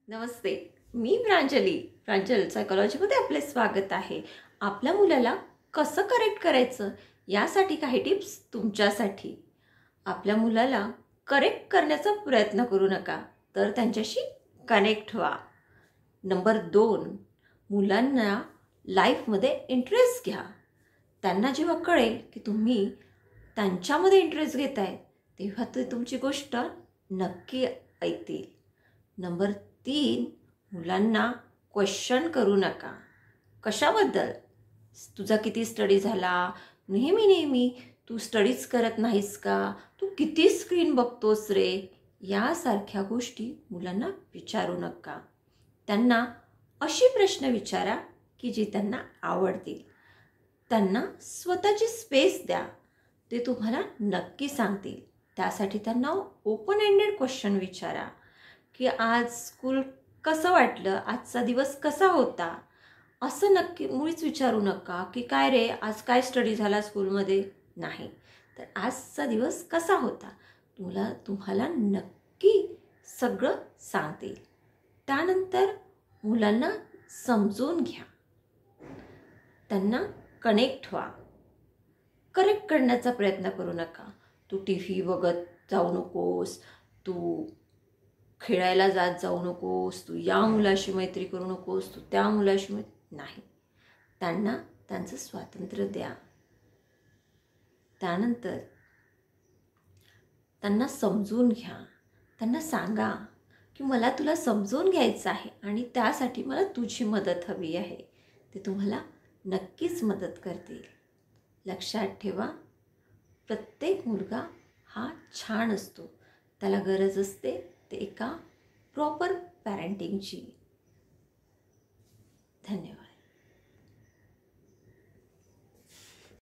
नमस्ते. मी प्रांजल सायकॉलॉजीमध्ये आपले स्वागत आहे. आपल्या मुलाला कसं करेक्ट करायचं यासाठी काही टिप्स तुमच्यासाठी. आपल्या मुलाला करेक्ट करण्याचा प्रयत्न करू नका, तर त्यांच्याशी कनेक्ट व्हा. नंबर 2, मुलांना लाईफमध्ये इंटरेस्ट घ्या. त्यांना जेव्हा कळेल की तुम्ही त्यांच्यामध्ये इंटरेस्ट घेताय, तेव्हा ते तुमची गोष्ट नक्की ऐकतील. नंबर 3, मुलांना क्वेश्चन करू नका. कशाबद्दल? तुझा किती स्टडी झाला? नेहमी तू स्टडीज करत नाहीस का? तू किती स्क्रीन बघतोस रे? यासारख्या गोष्टी मुलांना विचारू नका. त्यांना अशी प्रश्न विचारा की जी त्यांना आवडतील. त्यांना स्वतःची स्पेस द्या. ते तुम्हाला नक्की सांगतील. त्यासाठी त्यांना ओपन एंडेड क्वेश्चन विचारा की आज स्कूल कसं वाटलं, आजचा दिवस कसा होता. असं नक्की मुळीच विचारू नका की काय रे आज काय स्टडी झाला स्कूलमध्ये. नाही, तर आजचा दिवस कसा होता. तुम्हाला नक्की सगळं सांगतील. त्यानंतर मुलांना समजून घ्या. त्यांना कनेक्ट व्हा. करेक्ट करण्याचा प्रयत्न करू नका. तू टी व्ही बघत जाऊ नकोस, तू खेळायला जाऊ नकोस, तू या मुलाशी मैत्री करू नकोस, तू त्या मुलाशी नाही. त्यांना त्यांचं स्वातंत्र्य द्या. त्यानंतर त्यांना समजून घ्या. त्यांना सांगा की मला तुला समजून घ्यायचं आहे आणि त्यासाठी मला तुझी मदत हवी आहे. ते तुम्हाला नक्कीच मदत करतील. लक्षात ठेवा, प्रत्येक मुलगा हा छान असतो. त्याला गरज असते ते एका प्रॉपर पॅरेंटिंगची. धन्यवाद.